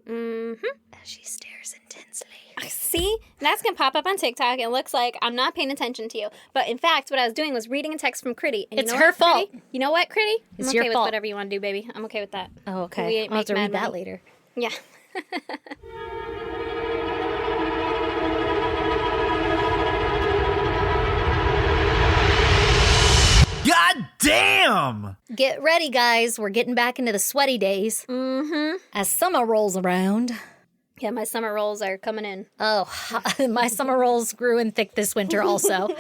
As she stares intensely. See? That's going to pop up on TikTok. It looks like I'm not paying attention to you. But in fact, what I was doing was reading a text from Critty. And It's you know her what, fault. Critty? You know what, Critty? It's I'm your okay with fault. whatever you want to do, baby. I'm okay with that. Oh, okay. We ain't I'll have to make read mad that money. later. Yeah. God damn! Get ready, guys. We're getting back into the sweaty days. Mm-hmm. As summer rolls around. Yeah, my summer rolls are coming in. Oh, my summer rolls grew in thick this winter also.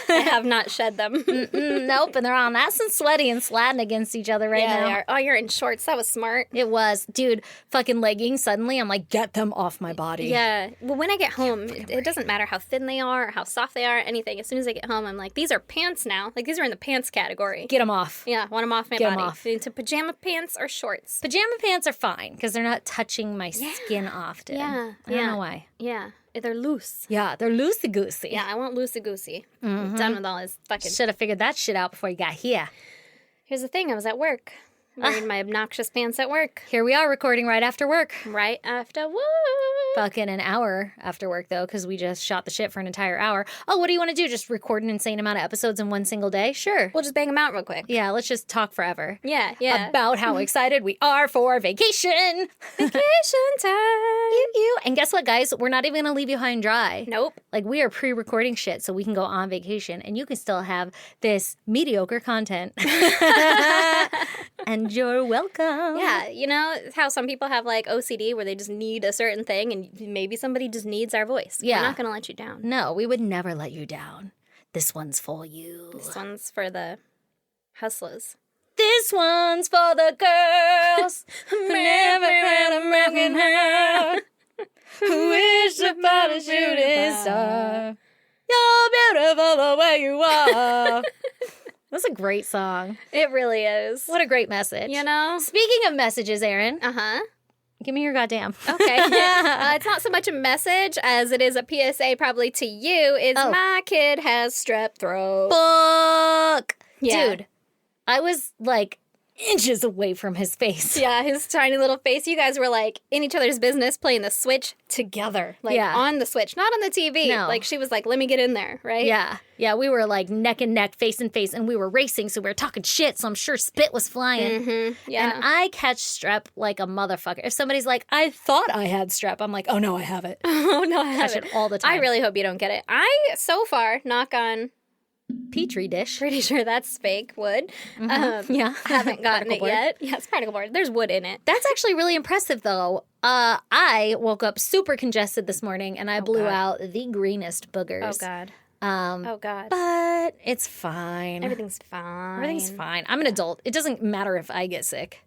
I have not shed them. Nope, and they're all nice and sweaty and slatting against each other right Yeah, now. they are. Oh, you're in shorts. That was smart. It was. Dude, fucking leggings, suddenly I'm like, get them off my body. Yeah. Well, when I get home, it doesn't matter how thin they are or how soft they are, anything. As soon as I get home, I'm like, these are pants now. Like, these are in the pants category. Get them off. Yeah, want them off my Get 'em body. off. Into pajama pants or shorts. Pajama pants are fine because they're not touching my skin often. Yeah, I don't yeah. know why. Yeah, they're loose. Yeah, they're loosey-goosey. Yeah, I want loosey-goosey. I'm done with all this fucking... Should have figured that shit out before you got here. Here's the thing, I was at work. Wearing my obnoxious pants at work. Here we are recording right after work. Right after work. Fucking an hour after work, though, because we just shot the shit for an entire hour. Oh, what do you want to do? Just record an insane amount of episodes in one single day? Sure. We'll just bang them out real quick. Yeah, let's just talk forever. Yeah. About how excited we are for vacation. Vacation time. You. And guess what, guys? We're not even going to leave you high and dry. Nope. Like, we are pre-recording shit so we can go on vacation and you can still have this mediocre content. And you're welcome. Yeah, you know how some people have like OCD where they just need a certain thing and maybe somebody just needs our voice. Yeah. We're not going to let you down. No, we would never let you down. This one's for you. This one's for the hustlers. This one's for the girls who never had a broken heart, who wish upon a shooting star. You're beautiful the way you are. That's a great song. It really is. What a great message. You know? Speaking of messages, Erin, Uh-huh. give me your goddamn. Okay. It's not so much a message as it is a PSA probably to you is my kid has strep throat. Fuck. Yeah. Dude, I was like inches away from his face. Yeah, his tiny little face. You guys were like in each other's business playing the Switch together. Like on the Switch, not on the TV. No. Like she was like, let me get in there, right? Yeah. Yeah, we were like neck and neck, face and face, and we were racing, so we were talking shit, so I'm sure spit was flying. Mm-hmm. Yeah. And I catch strep like a motherfucker. If somebody's like, I thought I had strep, I'm like, oh no, I have it. Oh, no, I Catch haven't. it all the time. I really hope you don't get it. I, so far, knock on, Petri dish. pretty sure that's fake wood. Yeah. Haven't gotten Particle it board. yet. Yeah, it's particle board. There's wood in it. That's actually really impressive, though. I woke up super congested this morning, and I blew God. out the greenest boogers. Oh, God. Um, Oh, God. but it's fine. Everything's fine. Everything's fine. I'm an adult. It doesn't matter if I get sick.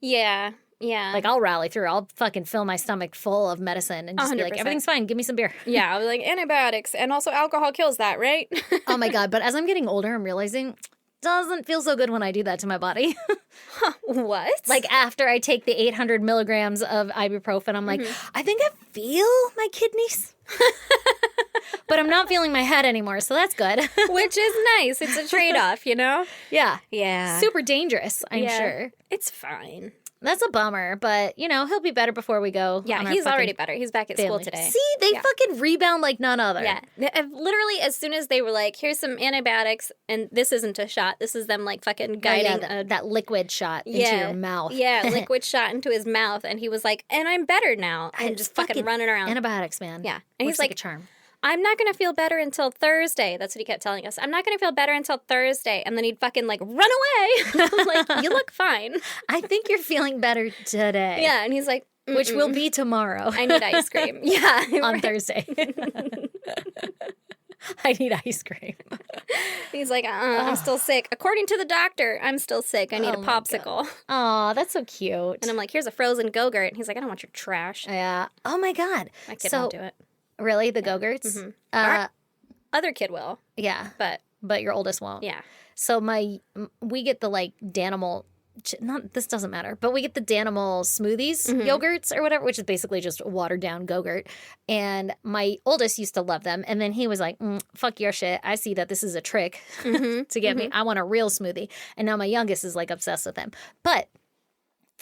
Yeah. Yeah. Like, I'll rally through. I'll fucking fill my stomach full of medicine and just be like, 100%. everything's fine. Give me some beer. yeah, I was like, antibiotics. And also alcohol kills that, right? Oh my God. But as I'm getting older, I'm realizing doesn't feel so good when I do that to my body. What? Like after I take the 800 milligrams of ibuprofen, I'm like, I think I feel my kidneys. But I'm not feeling my head anymore, so that's good. Which is nice. It's a trade-off, you know? Yeah. Yeah. Super dangerous, I'm Yeah. sure. It's fine. That's a bummer, but, you know, he'll be better before we go. Yeah, on our he's fucking already better. He's back at school family. today. See, they Yeah. fucking rebound like none other. Yeah. Literally, as soon as they were like, here's some antibiotics, and this isn't a shot. This is them, like, fucking Oh, guiding yeah, that liquid shot into your mouth. Yeah, liquid shot into his mouth. And he was like, and I'm better now. And just fucking running around. Antibiotics, man. Yeah. And Works he's like, a charm. I'm not going to feel better until Thursday. That's what he kept telling us. I'm not going to feel better until Thursday. And then he'd fucking, like, run away. I'm like, you look fine. I think you're feeling better today. Yeah. And he's like, Which will be tomorrow. I need ice cream. Yeah. on right. Thursday. I need ice cream. He's like, I'm still sick. According to the doctor, I'm still sick. I need a my popsicle. Oh, that's so cute. And I'm like, here's a frozen Go-Gurt. And he's like, I don't want your trash. Yeah. Oh my God. My kid so, won't do it. Really? The Go-Gurts? Our other kid will, Yeah. but Your oldest won't. yeah. So we get the like Danimal, not this doesn't matter, but we get the Danimal smoothies yogurts or whatever, which is basically just watered down Go-Gurt. And my oldest used to love them, and then he was like, "Fuck your shit! I see that this is a trick to get me. I want a real smoothie." And now my youngest is like obsessed with them. But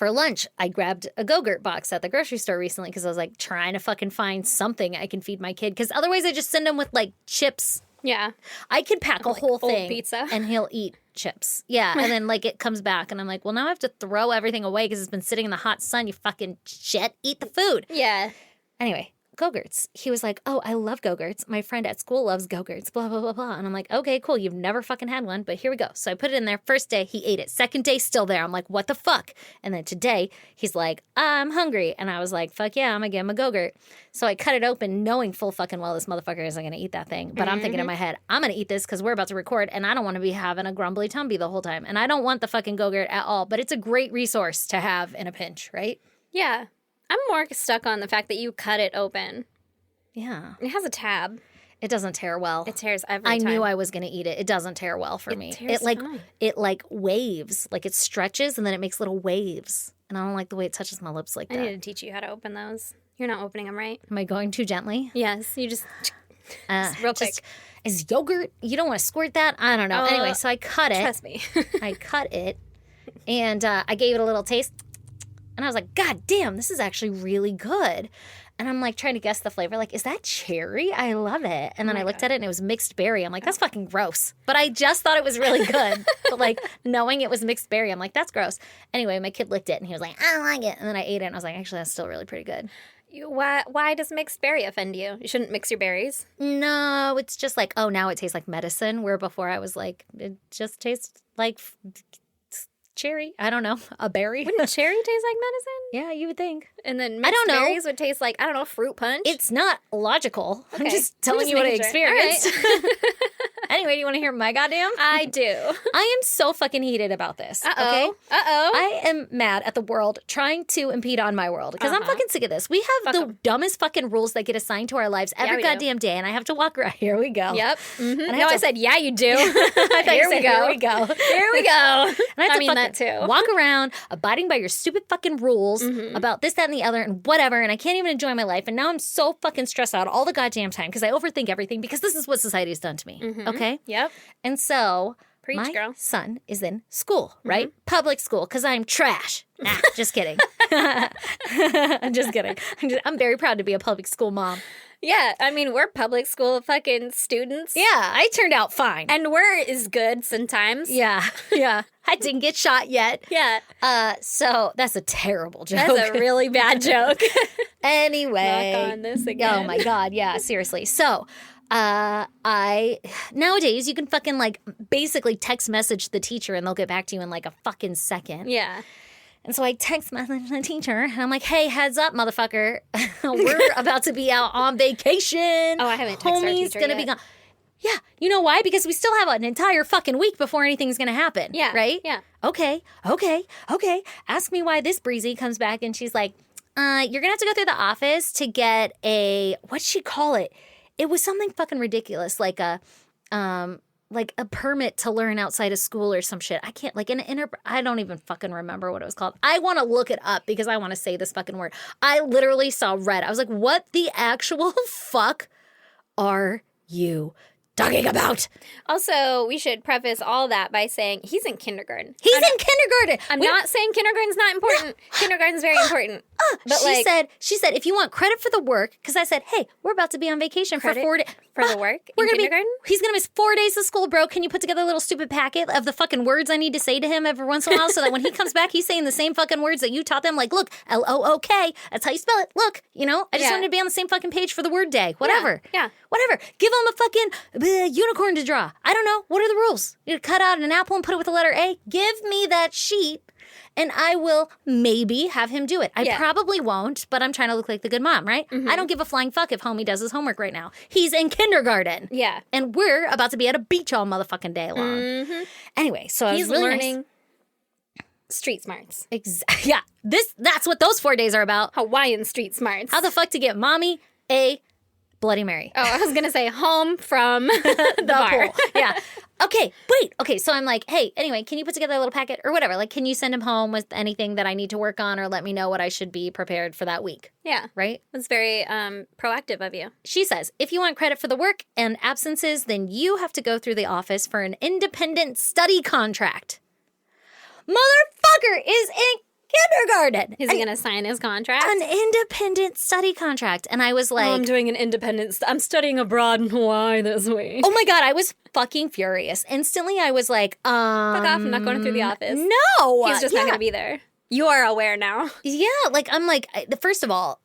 for lunch, I grabbed a Go-Gurt box at the grocery store recently because I was like trying to fucking find something I can feed my kid. Because otherwise I just send him with like chips. Yeah. I could pack a whole old thing pizza. and he'll eat chips. Yeah. And then like it comes back and I'm like, well, now I have to throw everything away because it's been sitting in the hot sun. You fucking shit. Eat the food. Yeah. Anyway, Go-Gurts. He was like, oh, I love Go-Gurts. My friend at school loves Go-Gurts, blah, blah, blah, blah. And I'm like, okay, cool. You've never fucking had one, but here we go. So I put it in there. First day, he ate it. Second day, still there. I'm like, what the fuck? And then today, he's like, I'm hungry. And I was like, fuck yeah, I'm going to give him a Go-Gurt. So I cut it open knowing full fucking well this motherfucker isn't going to eat that thing. But I'm thinking in my head, I'm going to eat this because we're about to record and I don't want to be having a grumbly tumby the whole time. And I don't want the fucking Go-Gurt at all. But it's a great resource to have in a pinch, right? Yeah. I'm more stuck on the fact that you cut it open. Yeah. It has a tab. It doesn't tear well. It tears every I time. knew I was going to eat it. It doesn't tear well for me. tears fine. It like waves, like it stretches and then it makes little waves. And I don't like the way it touches my lips like I that. need to teach you how to open those. You're not opening them right. Am I going too gently? Yes. You just real quick. Is yogurt? You don't want to squirt that? I don't know. Anyway, so I cut it. Trust me. I cut it and I gave it a little taste. And I was like, God damn, this is actually really good. And I'm like trying to guess the flavor. Like, is that cherry? I love it. And then I looked at it and it was mixed berry. I'm like, that's fucking gross. But I just thought it was really good. But like knowing it was mixed berry, I'm like, that's gross. Anyway, my kid licked it and he was like, I don't like it. And then I ate it and I was like, actually, that's still really pretty good. Why does mixed berry offend you? You shouldn't mix your berries. No, it's just like, oh, now it tastes like medicine. Where before I was like, it just tastes like cherry. I don't know. A berry. Wouldn't cherry taste like medicine? Yeah, you would think. And then I mixed don't know. berries would taste like, I don't know, fruit punch? It's not logical. I'm Okay. just telling I'm you what I making sure. experienced. Anyway, do you want to hear my goddamn? I do. I am so fucking heated about this. Uh-oh. Okay? Uh-oh. I am mad at the world trying to impede on my world because I'm fucking sick of this. We have the dumbest fucking rules that get assigned to our lives every we do. goddamn day, and I have to walk around. Here we go. Yep. Mm-hmm. And I No, have I to- said, yeah, you do. I thought you said, Here Here we go. Here we go. And I have to mean fucking that too. walk around abiding by your stupid fucking rules about this, that, and the other, and whatever. And I can't even enjoy my life. And now I'm so fucking stressed out all the goddamn time because I overthink everything because this is what society has done to me. Okay? Yep. And so Preach, my girl. son is in school, right? Public school because I'm trash. Nah, just kidding. I'm just kidding. I'm very proud to be a public school mom. Yeah, I mean, we're public school fucking students. Yeah, I turned out fine. And we're is good sometimes. Yeah. I didn't get shot yet. Yeah. So that's a terrible joke. That's a really bad joke. Anyway. Knock on this again. Oh my God. Yeah, seriously. So, nowadays you can fucking like basically text message the teacher and they'll get back to you in like a fucking second. Yeah. And so I text message the teacher and I'm like, hey, heads up, motherfucker. We're about to be out on vacation. Oh, I haven't texted our Homie's teacher gonna yet. be gone. Yeah. You know why? Because we still have an entire fucking week before anything's gonna happen. Yeah. Right? Yeah. Okay. Ask me why this breezy comes back and she's like, you're gonna have to go through the office to get what'd she call it? It was something fucking ridiculous, like a permit to learn outside of school or some shit. I can't, I don't even fucking remember what it was called. I want to look it up because I want to say this fucking word. I literally saw red. I was like, what the actual fuck are you talking about? Also, we should preface all that by saying he's in kindergarten. He's in kindergarten. I'm not saying kindergarten's not important. Kindergarten's very important. But she said, if you want credit for the work, because I said, hey, we're about to be on vacation Credit for 4 days. for the work We're in gonna kindergarten? He's going to miss 4 days of school, bro. Can you put together a little stupid packet of the fucking words I need to say to him every once in a while so that when he comes back, he's saying the same fucking words that you taught them? Like, look, L-O-O-K. That's how you spell it. Look, I just Yeah. wanted to be on the same fucking page for the word day. Whatever. Yeah. Whatever. Give him a fucking unicorn to draw. I don't know. What are the rules? You cut out an apple and put it with the letter A? Give me that sheet. And I will maybe have him do it. I Yeah. probably won't, but I'm trying to look like the good mom, right? I don't give a flying fuck if homie does his homework right now. He's in kindergarten. Yeah. And we're about to be at a beach all motherfucking day long. Anyway, so I was He's really learning street smarts. Yeah, that's what those 4 days are about. Hawaiian street smarts. How the fuck to get mommy a Bloody Mary. Oh, I was going to say home from the bar. Pool. Yeah. Okay, wait. Okay, so I'm like, hey, anyway, can you put together a little packet or whatever? Like, can you send him home with anything that I need to work on or let me know what I should be prepared for that week? Yeah. Right? That's very proactive of you. She says, if you want credit for the work and absences, then you have to go through the office for an independent study contract. Motherfucker is in Kindergarten. Is he going to sign his contract? An independent study contract. And I was like, I'm doing an independent. I'm studying abroad in Hawaii this week. oh my God, I was fucking furious. Instantly, I was like, Fuck off! I'm not going through the office. No, He's just not going to be there. You are aware now. Yeah, like I'm like, first of all,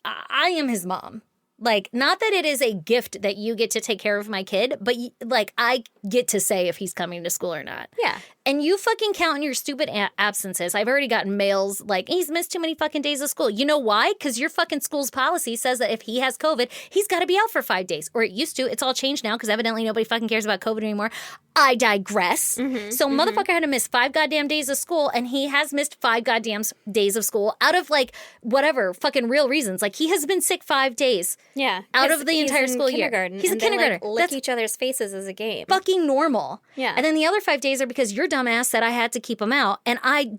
I am his mom. Like, not that it is a gift that you get to take care of my kid, but like I get to say if he's coming to school or not. Yeah. And you fucking count your stupid absences. I've already gotten mails like, he's missed too many fucking days of school. You know why? Because your fucking school's policy says that if he has COVID, he's got to be out for 5 days. Or it used to. It's all changed now because evidently nobody fucking cares about COVID anymore. I digress. Motherfucker had to miss 5 goddamn days of school, and he has missed 5 goddamn days of school out of like whatever fucking real reasons. Like he has been sick 5 days. Yeah. Out of the entire school year. He's in kindergarten. They, like, lick each other's faces as a game. Fucking normal. Yeah. And then the other 5 days are because your dumbass said I had to keep him out, and I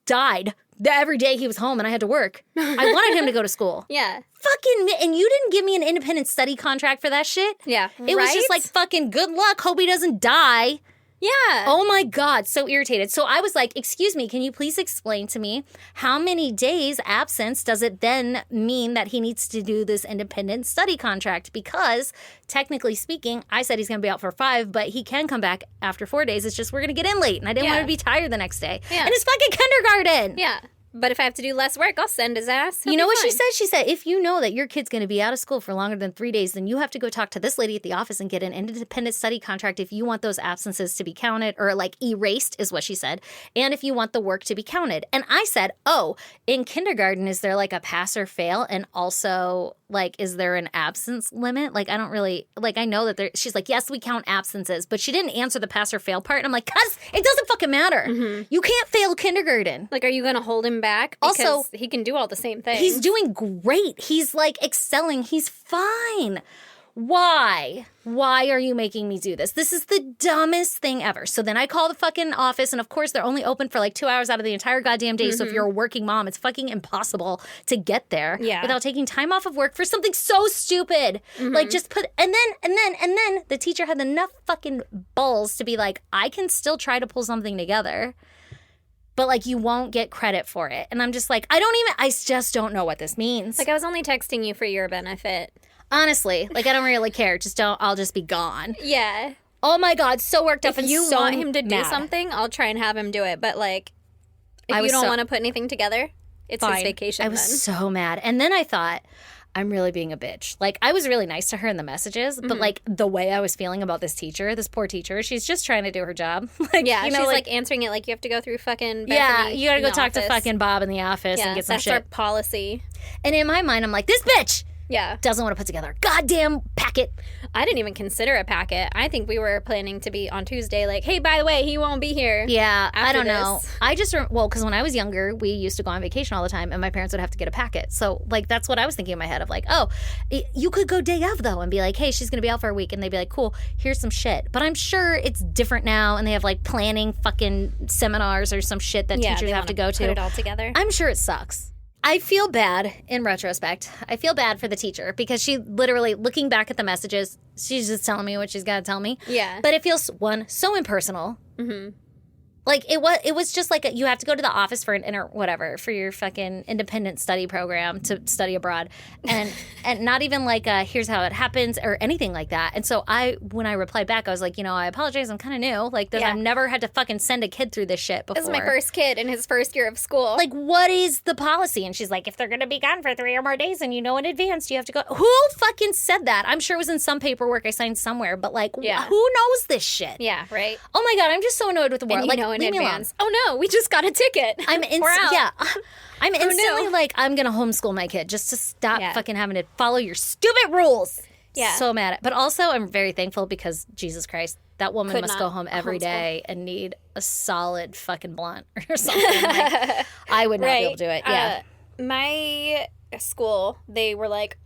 died every day he was home and I had to work. I wanted him to go to school. Yeah. Fucking, and you didn't give me an independent study contract for that shit? Yeah. It was just like, fucking good luck, hope he doesn't die. Yeah. Oh my God, so irritated. So I was like, excuse me, can you please explain to me how many days absence does it then mean that he needs to do this independent study contract? Because technically speaking, I said he's going to be out for 5, but he can come back after 4 days. It's just we're going to get in late, and I didn't want to be tired the next day. Yeah. And it's fucking kindergarten. Yeah. But if I have to do less work, I'll send his ass. You know what she said? She said, if you know that your kid's going to be out of school for longer than 3 days, then you have to go talk to this lady at the office and get an independent study contract if you want those absences to be counted or like erased, is what she said. And if you want the work to be counted. And I said, oh, in kindergarten, is there like a pass or fail? And also, like, is there an absence limit? Like, I don't really, like, I know that there, she's like, yes, we count absences, but she didn't answer the pass or fail part. And I'm like, cuz it doesn't fucking matter. You can't fail kindergarten. Like, are you going to hold him back? Because Also, he can do all the same things. He's doing great. He's like excelling. He's fine. Why? Why are you making me do this? This is the dumbest thing ever. So then I call the fucking office, and of course they're only open for like 2 hours out of the entire goddamn day. So if you're a working mom, it's fucking impossible to get there without taking time off of work for something so stupid. Like just put, and then the teacher had enough fucking balls to be like, I can still try to pull something together, but like you won't get credit for it. And I'm just like, I just don't know what this means. Like, I was only texting you for your benefit. Honestly, like I don't really care. I'll just be gone. Yeah. Oh my God, so worked up If and you so want him to do mad. something, I'll try and have him do it. But like, if I you was don't so- want to put anything together, it's Fine. his vacation I was then. so mad. And then I thought, I'm really being a bitch. Like, I was really nice to her in the messages, but like the way I was feeling about this teacher, this poor teacher, she's just trying to do her job. Like, Yeah, you know, she's like answering it like you have to go through fucking Bethany yeah, you gotta in go the talk to office. fucking Bob in the office and get some that's shit. our policy. And in my mind, I'm like, this bitch Yeah. doesn't want to put together a goddamn packet. I didn't even consider a packet. I think we were planning to be on Tuesday like, hey, by the way, he won't be here. Yeah, I after don't know. this. I just, because when I was younger, we used to go on vacation all the time, and my parents would have to get a packet. So, like, that's what I was thinking in my head of, like, oh, you could go day of, though, and be like, hey, she's going to be out for a week. And they'd be like, cool, here's some shit. But I'm sure it's different now, and they have, like, planning fucking seminars or some shit that teachers they have to wanna go to. Put it all together. I'm sure it sucks. I feel bad in retrospect. I feel bad for the teacher because she literally, looking back at the messages, she's just telling me what she's got to tell me. Yeah. But it feels, one, so impersonal. Like, it was just like you have to go to the office for whatever, for your fucking independent study program to study abroad. And not even like here's how it happens or anything like that. And so when I replied back, I was like, I apologize. I'm kind of new. Like, Yeah. I've never had to fucking send a kid through this shit before. This is my first kid in his first year of school. Like, what is the policy? And she's like, if they're going to be gone for 3 or more days and in advance, you have to go. Who fucking said that? I'm sure it was in some paperwork I signed somewhere, but like, Yeah. who knows this shit? yeah, right? Oh my God, I'm just so annoyed with the world. And you Like, know in leave me alone. advance. Oh no, we just got a ticket. I'm We're out. yeah. I'm instantly no. like, I'm gonna homeschool my kid just to stop Yeah. fucking having to follow your stupid rules. Yeah. So mad at. But also, I'm very thankful because Jesus Christ, that woman Could must not go home every homeschool. day and need a solid fucking blunt or something. Like, I would not be able to do it. Yeah. My school, they were like,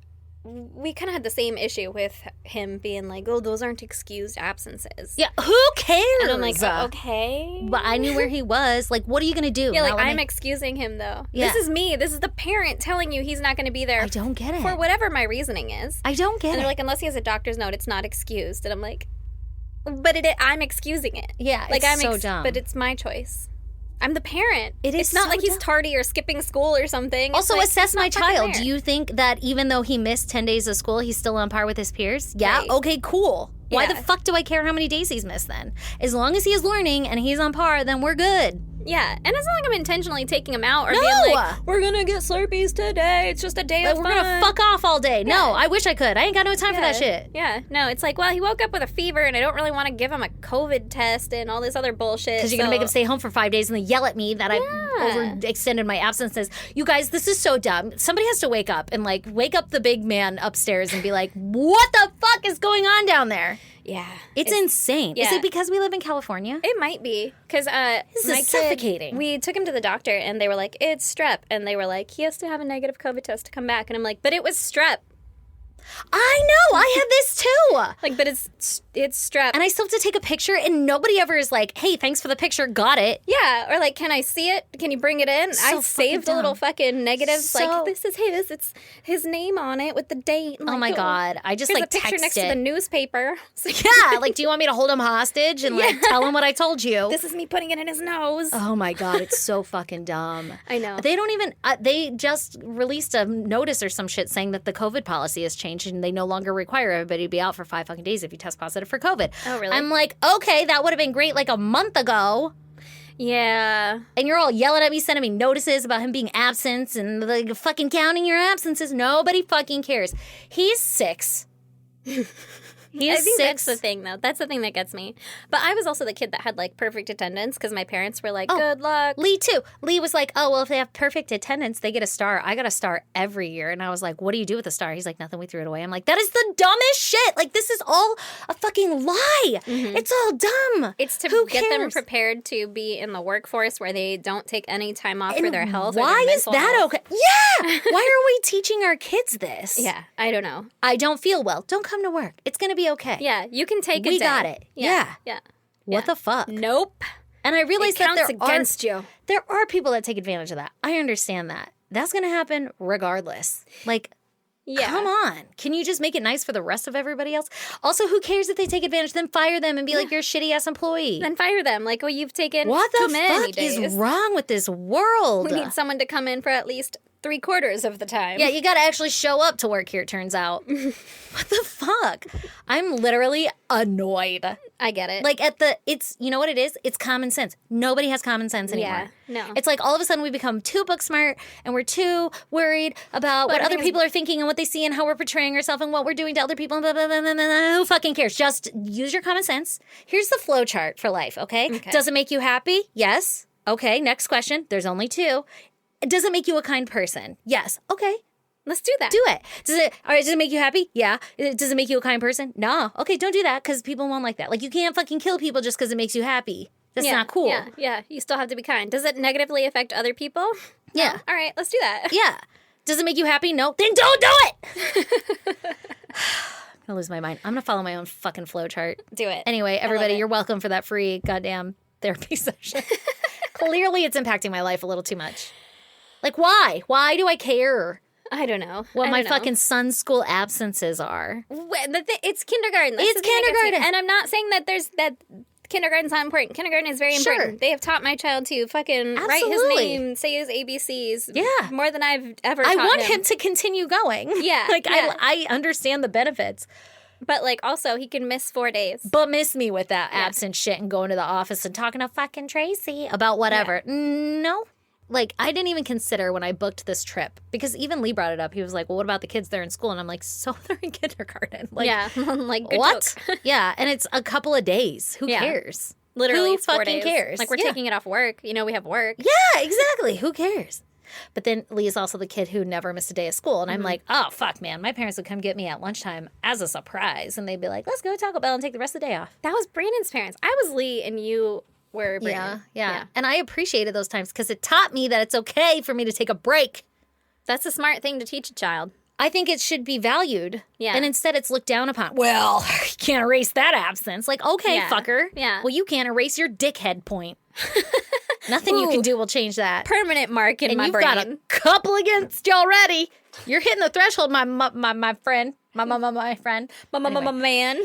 we kind of had the same issue with him being like, oh, those aren't excused absences. Yeah. Who cares? And I'm like, oh, okay. But I knew where he was. Like, what are you gonna do? Yeah, like, Not let I'm me- excusing him, though. Yeah. This is me. This is the parent telling you he's not going to be there I don't get it. for whatever my reasoning is. I don't get And it. they're like, unless he has a doctor's note, it's not excused. And I'm like, but I'm excusing it. Yeah, Like, it's so dumb. But it's my choice. I'm the parent. It is It's not so like he's dumb. tardy or skipping school or something. It's Also, like, assess he's my not fucking child. there. Do you think that even though he missed 10 days of school, he's still on par with his peers? Yeah? Right. Okay, cool. Why the Yeah. fuck do I care how many days he's missed then? As long as he is learning and he's on par, then we're good. Yeah, and it's not like I'm intentionally taking him out or No! being like, we're gonna get Slurpees today. It's just a day Like, of we're fun. gonna fuck off all day. No, Yeah. I wish I could. I ain't got no time for that shit. Yeah, no, it's like, well, he woke up with a fever and I don't really want to give him a COVID test and all this other bullshit. Because you're going to make him stay home for 5 days and then yell at me that I've overextended my absences. You guys, this is so dumb. Somebody has to wake up and, like, wake up the big man upstairs and be like, what the fuck is going on down there? Yeah. It's insane. Is yeah. it because we live in California? It might be. Because This my is kid, suffocating. we took him to the doctor and they were like, it's strep. And they were like, he has to have a negative COVID test to come back. And I'm like, but it was strep. I know. I had this too. Like, but it's strep. And I still have to take a picture, and nobody ever is like, hey, thanks for the picture. Got it. Yeah, or like, can I see it? Can you bring it in? So I fucking saved a little dumb. fucking negatives. So- like, this is his. It's his name on it with the date. I'm Oh like, my God. I just Here's like a picture text next it. to the newspaper. It's like, Yeah. Like, do you want me to hold him hostage and like tell him what I told you? this is me putting it in his nose. Oh my God, it's so fucking dumb. I know. They don't even, they just released a notice or some shit saying that the COVID policy has changed and they no longer require everybody to be out for 5 fucking days if you test positive for COVID. Oh, really? I'm like, okay, that would have been great like a month ago. Yeah. And you're all yelling at me, sending me notices about him being absent and like fucking counting your absences. Nobody fucking cares. He's 6. He I is think 6. that's the thing, though. That's the thing that gets me. But I was also the kid that had like perfect attendance because my parents were like, Oh. good luck. Lee too. Lee was like, oh, well, if they have perfect attendance, they get a star. I got a star every year. And I was like, what do you do with the star? He's like, nothing, we threw it away. I'm like, that is the dumbest shit. Like, this is all a fucking lie. It's all dumb. It's to Who get them cares? prepared to be in the workforce where they don't take any time off for And their health. or why their is mental that health. okay? Yeah. Why are we teaching our kids this? Yeah, I don't know. I don't feel well. Don't come to work. It's going to be okay. Yeah, you can take a We day. got it. Yeah. Yeah. What the fuck? Nope. And I realize It that counts there against you. There are people that take advantage of that. I understand that. That's going to happen regardless. Like, Yeah. come on. Can you just make it nice for the rest of everybody else? Also, who cares if they take advantage? Then fire them and be like, you're a shitty ass employee. Then fire them. Like, well, you've taken What too the many fuck days. is wrong with this world? We need someone to come in for at least 3/4 of the time. Yeah, you got to actually show up to work here, it turns out. What the fuck? I'm literally annoyed. I get it. Like it's, you know what it is? It's common sense. Nobody has common sense anymore. Yeah, no. It's like all of a sudden we become too book smart and we're too worried about what other everything is- people are thinking and what they see and how we're portraying ourselves and what we're doing to other people. And blah, blah, blah, blah, blah, blah. Who fucking cares? Just use your common sense. Here's the flow chart for life, okay? Does it make you happy? Yes. Okay, next question. There's only 2. Does it make you a kind person? Yes. Okay. Let's do that. Do it. Does it make you happy? Yeah. Does it make you a kind person? No. Okay, don't do that because people won't like that. Like, you can't fucking kill people just because it makes you happy. That's Yeah, not cool. Yeah. You still have to be kind. Does it negatively affect other people? Yeah. All right, let's do that. Yeah. Does it make you happy? No. Then don't do it. I'm gonna lose my mind. I'm gonna follow my own fucking flow chart. Do it. Anyway, everybody, it. you're welcome for that free goddamn therapy session. Clearly, it's impacting my life a little too much. Like, why? Why do I care I don't know. what I my don't know. fucking son's school absences are? It's kindergarten. That's It's the thing that gets me. kindergarten. And I'm not saying that kindergarten's not important. Kindergarten is very Sure. important. They have taught my child to fucking write his Absolutely. name, say his ABCs. Yeah. More than I've ever I taught want him to continue going. Yeah, Like, yeah. I understand the benefits. But, like, also, he can miss 4 days. But miss me with that absent shit and going to the office and talking to fucking Tracy about whatever. No. Like, I didn't even consider when I booked this trip because even Lee brought it up. He was like, well, what about the kids? They're in school. And I'm like, so they're in kindergarten. Like, Yeah. Like, good what? joke. Yeah. And it's a couple of days. Who Yeah. cares? Literally, Who it's 4 fucking days. cares? Like, we're Yeah. taking it off work. You know, we have work. Yeah, exactly. Who cares? But then Lee is also the kid who never missed a day of school. And I'm like, oh, fuck, man. My parents would come get me at lunchtime as a surprise. And they'd be like, let's go to Taco Bell and take the rest of the day off. That was Brandon's parents. I was Lee and you were Brandon. Yeah. And I appreciated those times because it taught me that it's okay for me to take a break. That's a smart thing to teach a child. I think it should be valued. Yeah. And instead it's looked down upon. Well, you can't erase that absence. Like, okay, Yeah. fucker. Yeah. Well, you can't erase your dickhead point. Nothing you can Ooh. do will change that. Permanent mark in And my you've brain. got a couple against you already. You're hitting the threshold, my friend. My friend. My man.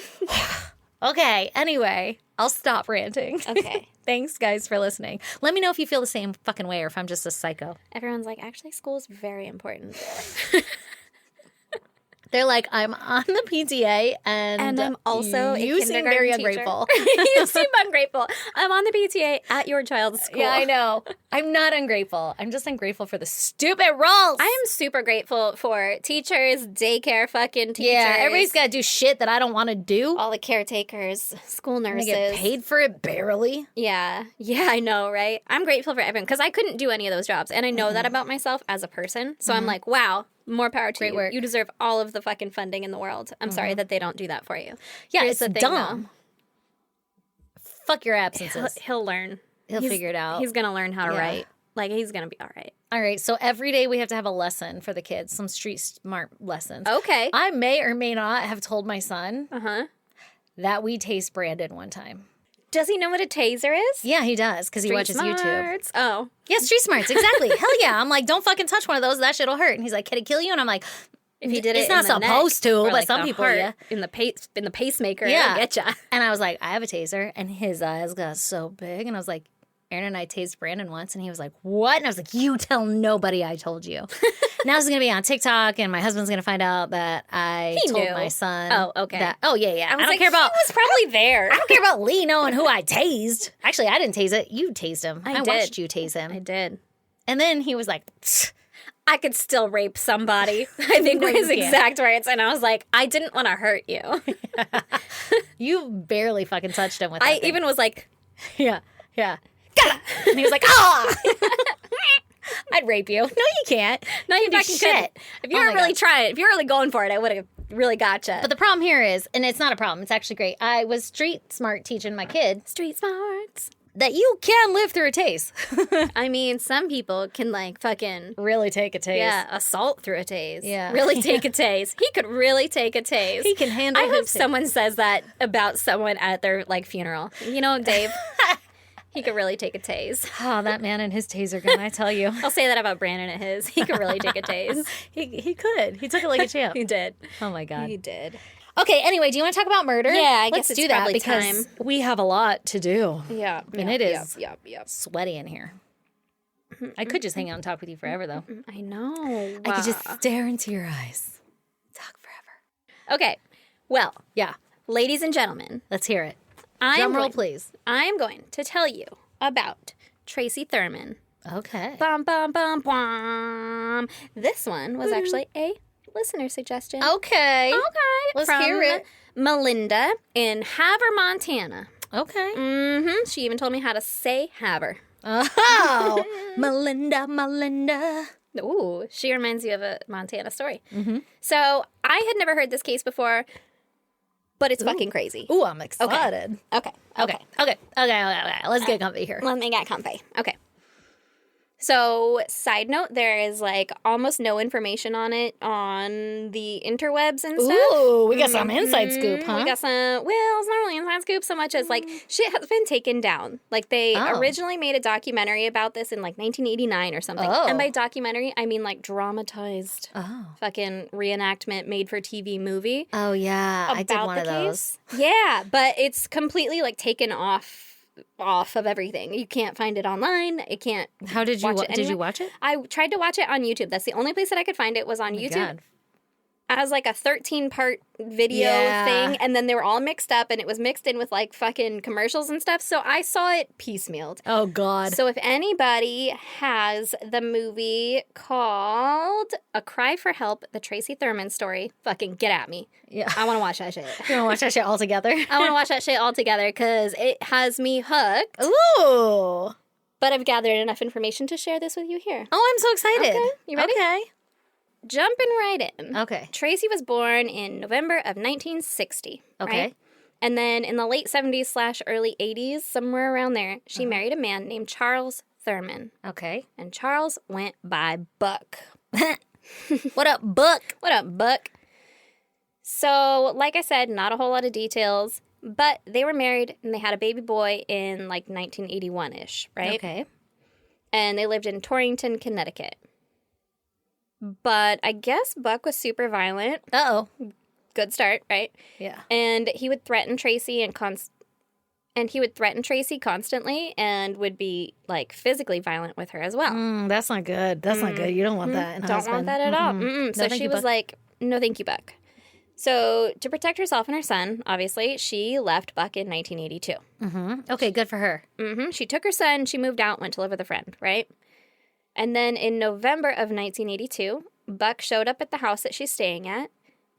Okay, anyway, I'll stop ranting. Okay. Thanks, guys, for listening. Let me know if you feel the same fucking way or if I'm just a psycho. Everyone's like, actually, school is very important. They're like, I'm on the PTA and I'm also a you seem kindergarten very teacher. ungrateful. You seem ungrateful. I'm on the PTA at your child's school. Yeah, I know. I'm not ungrateful. I'm just ungrateful for the stupid rules. I am super grateful for teachers, daycare fucking teachers. Yeah, everybody's got to do shit that I don't want to do. all the caretakers, school I nurses. get paid for it barely. Yeah. Yeah, I know, right? I'm grateful for everyone because I couldn't do any of those jobs. And I know that about myself as a person. So I'm like, wow, more power to Great you. work. You deserve all of the fucking funding in the world. I'm sorry that they don't do that for you. Yeah, Here's it's the thing, dumb. Fuck your though. absences. He'll learn. He'll figure it out. He's going to learn how to Yeah. write. Like, he's going to be all right. All right, so every day we have to have a lesson for the kids, some street smart lessons. Okay. I may or may not have told my son Uh-huh. that we taste Brandon one time. Does he know what a taser is? Yeah, he does, because he watches YouTube. Smarts. Oh. Yeah, street smarts, exactly. Hell yeah. I'm like, don't fucking touch one of those. That shit'll hurt. And he's like, can it kill you? And I'm like, If he did it it's not in the neck, supposed to, or but like some the people, heart, yeah. in the pacemaker, Yeah. I getcha. And I was like, I have a taser. And his eyes got so big. And I was like, Aaron and I tased Brandon once. And he was like, what? And I was like, you tell nobody I told you. Now it's going to be on TikTok. And my husband's going to find out that I He told knew. my son. Oh, okay. That, oh, yeah, yeah. I, was don't like, care about. He was probably there. I don't care about Lee knowing who I tased. Actually, I didn't tase it. You tased him. I did. watched you tase him. I did. And then he was like, I could still rape somebody. I think No, were his you can't. exact words. And I was like, I didn't want to hurt you. you barely fucking touched him with that I thing. even was like, Yeah, yeah. And he was like, ah! I'd rape you. No, you can't. no, you do fucking shit. couldn't. If you Oh were my really God. trying, if you were really going for it, I would have really gotcha. But the problem here is, and it's not a problem, it's actually great. I was street smart teaching my kid street smarts. that you can live through a tase. I mean, some people can like fucking Really take a tase. yeah, assault through a tase. Yeah. Really take a tase. He could really take a tase. He can handle I hope his tase. someone says that about someone at their like funeral. You know, Dave. He could really take a tase. Oh, that man and his taser gun, I tell you. I'll say that about Brandon and his. He could really take a tase. He could. He took it like a champ. He did. Oh my God. He did. Okay, anyway, do you want to talk about murder? Yeah, I Let's guess it's do that probably because time. we have a lot to do. Yeah. And it is Yep. sweaty in here. I could just hang out and talk with you forever, though. I know. I could just stare into your eyes. Talk forever. Okay. Well, Yeah, ladies and gentlemen, let's hear it. I'm Drum roll, going, please. I'm going to tell you about Tracy Thurman. Okay. Bum, bum, bum, bum. This one was actually a listener suggestion. Okay. Okay. Let's from hear it. Melinda in Havre, Montana. Okay. Mm-hmm. She even told me how to say Havre. Oh, Melinda. Ooh, she reminds you of a Montana story. Mm-hmm. So I had never heard this case before, but it's fucking crazy. Ooh, I'm excited. Okay. Okay. Let's get comfy here. Let me get comfy. Okay. So, side note, there is like almost no information on it on the interwebs and stuff. Ooh, we got some inside scoop, huh? We got some, well, it's not really inside scoop so much as like shit has been taken down. Like they Oh. originally made a documentary about this in like 1989 or something. Oh. And by documentary, I mean like dramatized Oh. fucking reenactment made for TV movie. Oh yeah, I did about one of the those. case. Yeah, but it's completely like taken off of everything. You can't find it online. It can't. How did you watch it did you anywhere. watch it? I tried to watch it on YouTube. That's the only place that I could find it was on YouTube. God. As like a 13-part video Yeah. thing, and then they were all mixed up, and it was mixed in with like fucking commercials and stuff. So I saw it piecemealed. Oh God. So if anybody has the movie called A Cry for Help, the Tracy Thurman story, fucking get at me. Yeah. I want to watch that shit. You want to watch that shit all together? I want to watch that shit all together because it has me hooked. Ooh. But I've gathered enough information to share this with you here. Oh, I'm so excited. Okay, you ready? Okay. Jumping right in. Okay. Tracy was born in November of 1960. Okay. Right? And then in the late 70s / early 80s, somewhere around there, she married a man named Charles Thurman. Okay. And Charles went by Buck. What up, Buck? What up, Buck? So, like I said, not a whole lot of details, but they were married and they had a baby boy in like 1981-ish, right? Okay. And they lived in Torrington, Connecticut. But I guess Buck was super violent Uh-oh. Good start, right? Yeah. And he would threaten Tracy constantly and would be like physically violent with her as well. That's not good. That's not good. You don't want that in a Don't husband. want that at all. No, So thank she you, was Buck. like, no, thank you, Buck. So to protect herself and her son, obviously, she left Buck in 1982. Okay, good for her. She took her son, she moved out, went to live with a friend, right? And then in November of 1982, Buck showed up at the house that she's staying at,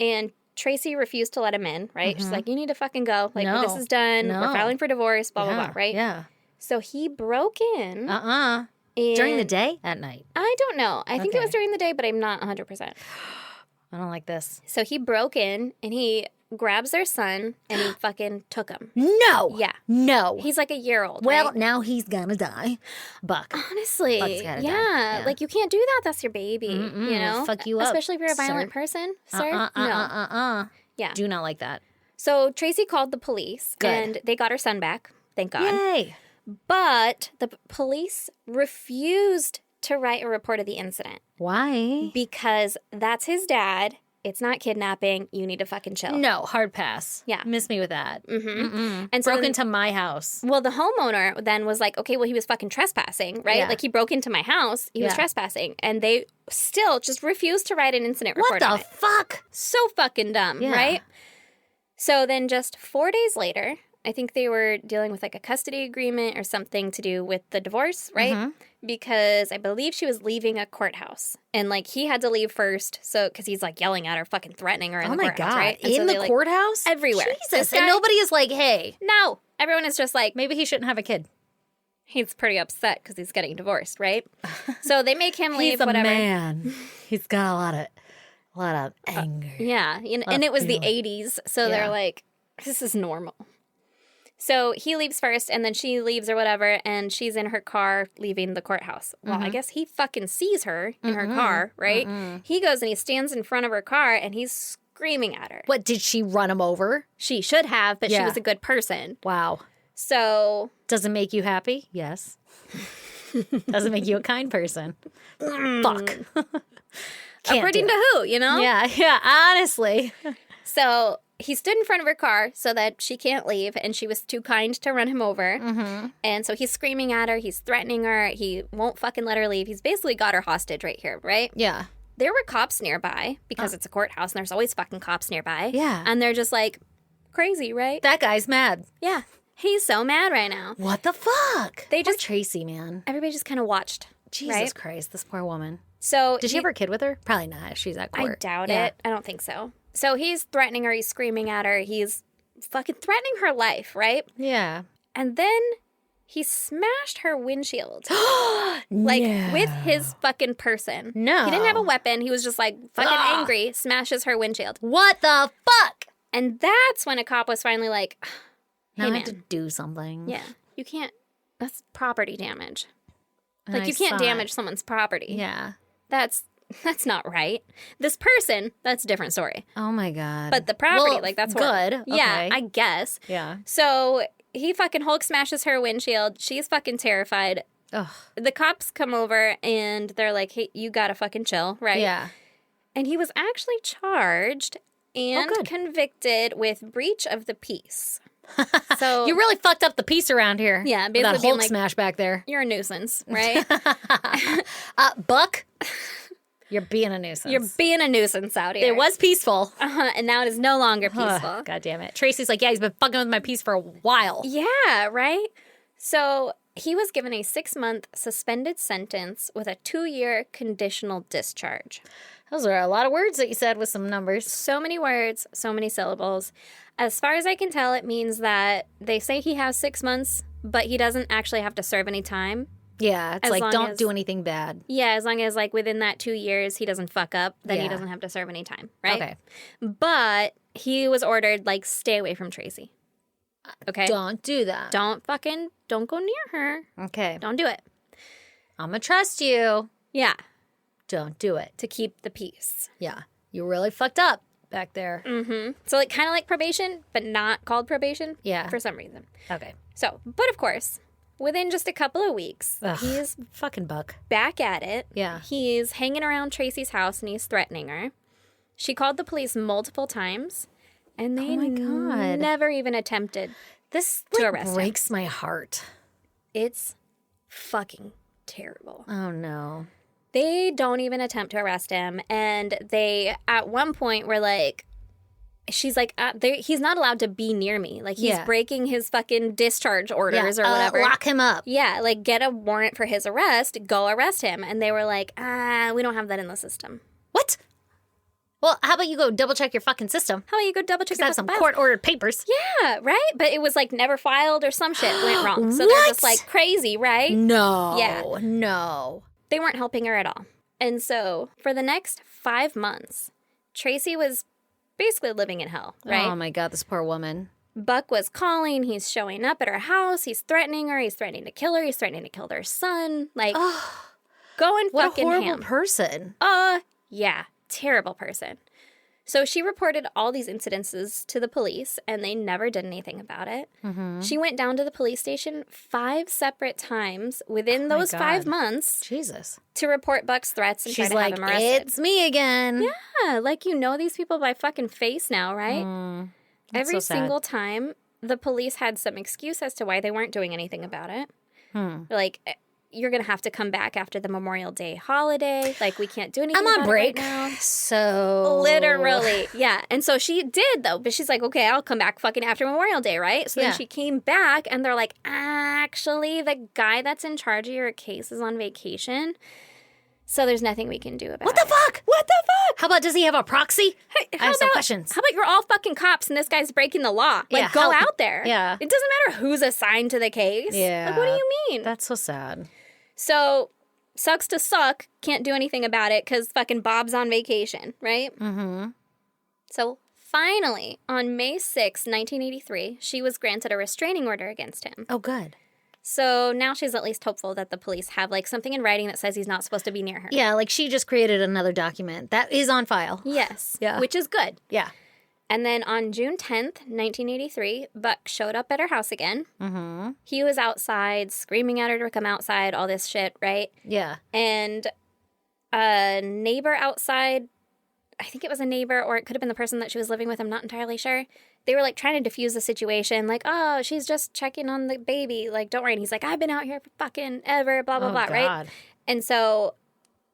and Tracy refused to let him in, right? She's like, you need to fucking go. Like, No. this is done. No. We're filing for divorce, blah, Yeah, blah, blah, right? Yeah. So he broke in. During the and- day? At night. I don't know. I think it was Okay. during the day, but I'm not 100%. I don't like this. So he broke in, and he grabs their son, and he fucking took him. No. Yeah. No. He's like a year old, Well, right? now he's gonna die. Buck. Honestly, Buck's gotta die. yeah, Yeah. like you can't do that. That's your baby, you know. Fuck you up, especially if you're a violent sir. person, sir. No, yeah. Do not like that. So Tracy called the police, Good. and they got her son back. Thank God. Yay. But the police refused to write a report of the incident Why? because that's his dad. It's not kidnapping. You need to fucking chill. No, hard pass. Yeah. Miss me with that. And so Broke then- into my house. Well, the homeowner then was like, okay, well, he was fucking trespassing, right? Yeah. Like, he broke into my house. He was Yeah. trespassing. And they still just refused to write an incident report What on the it. fuck? So fucking dumb, Yeah. right? So then just 4 days later, I think they were dealing with like a custody agreement or something to do with the divorce, right? Mm-hmm. Because I believe she was leaving a courthouse. And like he had to leave first. So, because he's like yelling at her, fucking threatening her in Oh the my courthouse, God. right? And so In they, the like, courthouse? everywhere. Jesus. This And guy- nobody is like, hey, No. Everyone is just like, maybe he shouldn't have a kid. he's pretty upset because he's getting divorced, right? So they make him leave, He's a whatever. man. He's got a lot of anger. Yeah, and it was the feeling. 80s, so Yeah. they're like, this is normal. So he leaves first, and then she leaves or whatever, and she's in her car leaving the courthouse. Well, I guess he fucking sees her in her car, right? He goes and he stands in front of her car, and he's screaming at her. What, did she run him over? She should have, but she Yeah. was a good person. Wow. So, Does it make you happy? Yes. Does it make you a kind person? Fuck. Can't according do to it. who, you know? Yeah, honestly. So he stood in front of her car so that she can't leave, and she was too kind to run him over. And so he's screaming at her. He's threatening her. He won't fucking let her leave. He's basically got her hostage right here, right? Yeah. There were cops nearby because it's a courthouse, and there's always fucking cops nearby. Yeah. And they're just like, crazy, right? That guy's mad. Yeah. He's so mad right now. What the fuck? They Poor just- Tracy, man. Everybody just kind of watched. Jesus right? Christ, this poor woman. So Did she have her kid with her? Probably not. She's at I court. doubt Yeah. it. I don't think so. So he's threatening her. He's screaming at her. He's fucking threatening her life, right? Yeah. And then he smashed her windshield. Like, with his fucking person. No. He didn't have a weapon. He was just like fucking Ah. angry, smashes her windshield. What the fuck? And that's when a cop was finally like, Now hey, I man. have to do something. Yeah, you can't, that's property damage. And Like, I you can't saw it. damage someone's property. Yeah. That's not right. This person, that's a different story. Oh my God. But the property, Well, like, that's good. horrible. Yeah, Okay. I guess. Yeah. So he fucking Hulk smashes her windshield. She's fucking terrified. Ugh. The cops come over and they're like, hey, you gotta fucking chill, right? Yeah. And he was actually charged and good. convicted with breach of the peace. So You really fucked up the peace around here. Yeah, With basically that being Hulk like- smash back there. you're a nuisance, right? Buck, you're being a nuisance. You're being a nuisance out here. It was peaceful. and now it is no longer peaceful. God damn it. Tracy's like, yeah, he's been fucking with my peace for a while. Yeah, right? So he was given a 6-month suspended sentence with a 2-year conditional discharge. Those are a lot of words that you said with some numbers. So many words, so many syllables. As far as I can tell, it means that they say he has 6 months, but he doesn't actually have to serve any time. Yeah, it's As like, long don't as- do anything bad. Yeah, as long as like within that 2 years he doesn't fuck up, then he Yeah. doesn't have to serve any time, right? Okay. But he was ordered like stay away from Tracy. Okay? Don't do that. Don't go near her. Okay. Don't do it. I'm going to trust you. Yeah, Don't do it. to keep the peace. Yeah. You really fucked up back there. So like kind of like probation, but not called probation. Yeah. For some reason. Okay. So, but of course, within just a couple of weeks, Ugh. he's Fucking Buck. back at it. Yeah. He's hanging around Tracy's house and he's threatening her. She called the police multiple times, and they my God. never even attempted. This To like, arrest him. breaks my heart. It's fucking terrible. Oh, no. They don't even attempt to arrest him, and they, at one point, were like, she's like, he's not allowed to be near me. Like, he's Yeah. breaking his fucking discharge orders or whatever. Lock him up. Yeah, like, get a warrant for his arrest, go arrest him. And they were like, we don't have that in the system. What? Well, how about you go double check your fucking system? How about you go double check Just have your some fucking court-ordered papers. Yeah, right? But it was like never filed or some shit went wrong. So they're just What? like crazy, right? No. Yeah. No. They weren't helping her at all. And so for the next 5 months, Tracy was basically living in hell, right? Oh, my God, this poor woman. Buck was calling. He's showing up at her house. He's threatening her. He's threatening to kill her. He's threatening to kill their son. Like, going What a fucking horrible ham. person. Yeah, terrible person. So she reported all these incidences to the police, and they never did anything about it. Mm-hmm. She went down to the police station 5 separate times within my those God. 5 months Jesus. to report Buck's threats and She's try to like, have him arrested. it's me again. Yeah, like you know these people by fucking face now, right? That's Every so sad. single time, the police had some excuse as to why they weren't doing anything about it. Like, you're going to have to come back after the Memorial Day holiday. Like, we can't do anything I'm about on it break. right now. So. Literally, yeah. And so she did, though. But she's like, okay, I'll come back fucking after Memorial Day, right? So Yeah. then she came back, and they're like, actually, the guy that's in charge of your case is on vacation. So there's nothing we can do about it. What the fuck? What the fuck? How about does he have a proxy? Hey, I have some questions. How about you're all fucking cops and this guy's breaking the law? Like, Yeah, go how- out there. yeah. It doesn't matter who's assigned to the case. Yeah. Like, what do you mean? That's so sad. So, sucks to suck, can't do anything about it because fucking Bob's on vacation, right? Mm-hmm. So, finally, on May 6, 1983, she was granted a restraining order against him. Oh, good. So now she's at least hopeful that the police have like something in writing that says he's not supposed to be near her. Yeah, like she just created another document that is on file. Yes. Yeah. Which is good. Yeah. And then on June 10th, 1983, Buck showed up at her house again. Mm-hmm. He was outside, screaming at her to come outside, all this shit, right? Yeah. And a neighbor outside, I think it was a neighbor, or it could have been the person that she was living with, I'm not entirely sure. They were like trying to diffuse the situation, like, oh, she's just checking on the baby, like, don't worry. And he's like, I've been out here for fucking ever, blah, blah, Oh, blah, right? God. And so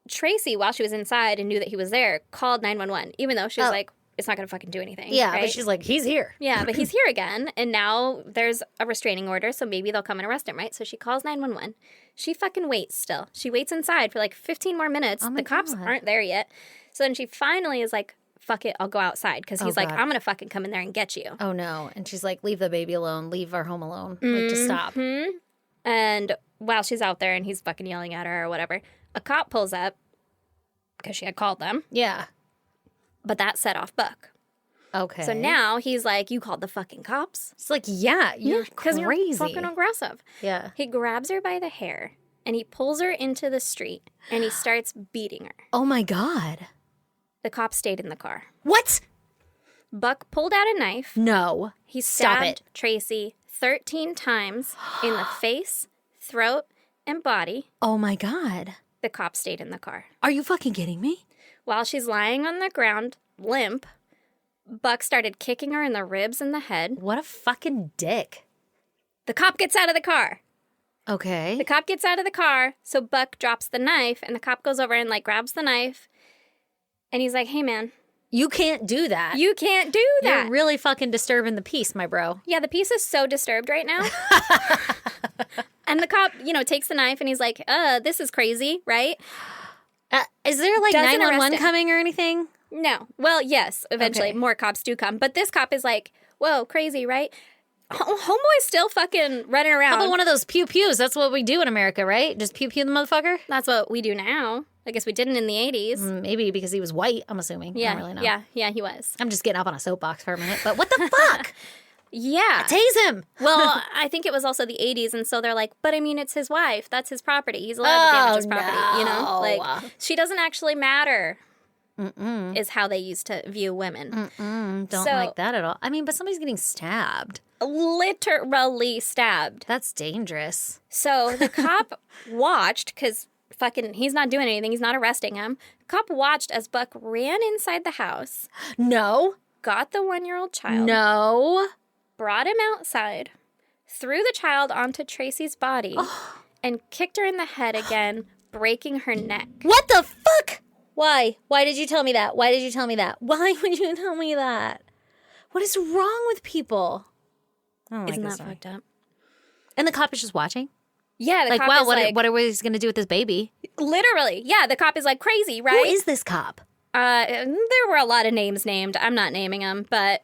Tracy, while she was inside and knew that he was there, called 911, even though she was Oh. like, it's not going to fucking do anything. Yeah, right? but she's like, he's here. Yeah, but he's here again, and now there's a restraining order, so maybe they'll come and arrest him, right? So she calls 911. She fucking waits still. She waits inside for like 15 more minutes. Oh my The cops God. aren't there yet. So then she finally is like, fuck it, I'll go outside. Because he's like, God. I'm going to fucking come in there and get you. Oh, no. And she's like, leave the baby alone. Leave our home alone. Like, just stop. And while she's out there and he's fucking yelling at her or whatever, a cop pulls up because she had called them. Yeah. But that set off Buck. Okay. So now he's like, you called the fucking cops? It's like, yeah, you're Because crazy. you're fucking aggressive. Yeah. He grabs her by the hair and he pulls her into the street and he starts beating her. Oh, my God. The cop stayed in the car. What? Buck pulled out a knife. No. He Stop stabbed it. Tracy 13 times in the face, throat, and body. Oh, my God. The cop stayed in the car. Are you fucking kidding me? While she's lying on the ground, limp, Buck started kicking her in the ribs and the head. What a fucking dick. The cop gets out of the car. Okay. The cop gets out of the car, so Buck drops the knife, and the cop goes over and, like, grabs the knife. And he's like, hey, man, You can't do that. you can't do that. You're really fucking disturbing the peace, my bro. Yeah, the piece is so disturbed right now. And the cop, takes the knife and he's like, this is crazy, right? Is there like Doesn't arrest 911 him. coming or anything? No. Well, yes, eventually Okay. more cops do come. But this cop is like, whoa, crazy, right? Homeboy's still fucking running around. How about one of those pew pews? That's what we do in America, right? Just pew pew the motherfucker? That's what we do now. I guess we didn't in the 80s. Maybe because he was white, I'm assuming. I Yeah, don't really know. yeah, he was. I'm just getting up on a soapbox for a minute. But what the fuck? Yeah. Tase him. Well, I think it was also the 80s, and so they're like, but I mean, it's his wife. That's his property. He's allowed to damage his property, no. Like, she doesn't actually matter, is how they used to view women. Don't So- like that at all. I mean, but somebody's getting stabbed. Literally stabbed. That's dangerous. So the cop watched, because he's not doing anything. He's not arresting him. Cop watched as Buck ran inside the house, No. got the 1-year-old child, No. brought him outside, threw the child onto Tracy's body, and kicked her in the head again, breaking her neck. What the fuck? Why? Why did you tell me that? Why did you tell me that? Why would you tell me that? What is wrong with people? I don't like Isn't this that story. fucked up? And the cop is just watching? Yeah, the Like, cop wow, is what are we going to do with this baby? literally, yeah, the cop is like crazy, right? Who is this cop? There were a lot of names named. I'm not naming them, but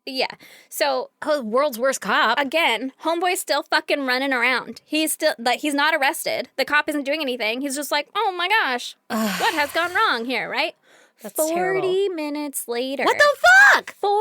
yeah. So Oh, world's worst cop. again, homeboy's still fucking running around. He's still like he's not arrested. The cop isn't doing anything. He's just like, oh my gosh, what has gone wrong here, right? That's 40 terrible. minutes later. What the fuck? 40